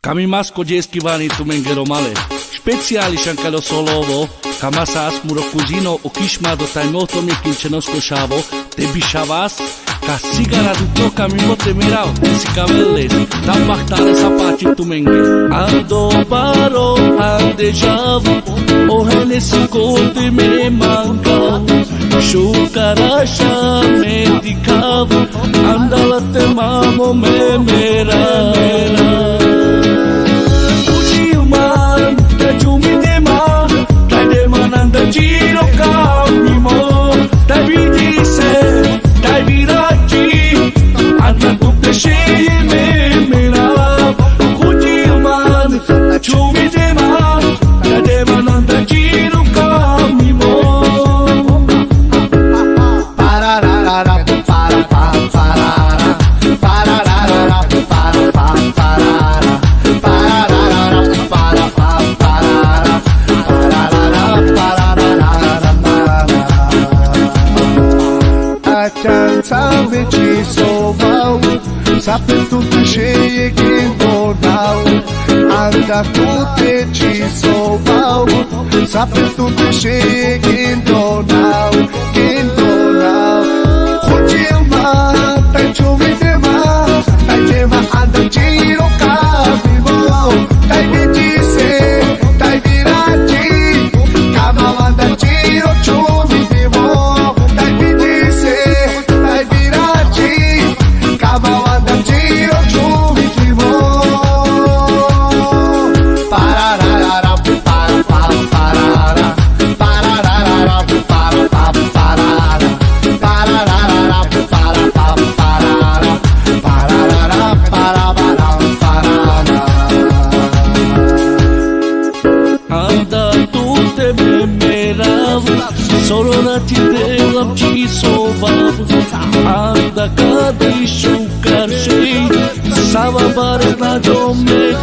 Kamimasko deskivani tumengero male. Speciali shankalo solovo, kamasa asmuro kuzino o kishma do taimoto mi kinchenosko shavo, te bishavas, ka sigara do kamimo te mirao, si cabeles, tampachtale sapati tumenge. Ando paro, ande javo, o henesi kote me manca, shukarasha me dikavo, andalate mamo me mera. Giro cammimo, dai vidi se, dai viraggi, anche tu piacere me mera, cugli umani, ciumi de man, da de man da giro cammimo. Pararara, para para parara, pararara, para para parara, pararara, para para parara, Sabe ci sovau, sape tutte sceie che donau, anda tutte ci sovau, sape tutte sceie che donau, Hoje ma, tai ciumi de ma anda giro cammimo, tai vedi se, tai viraggi, cama anda giro ciumi de mo, tai vedi se. Solo da ti delam ci sovav, anda kada i šukar šej, sava bar na dome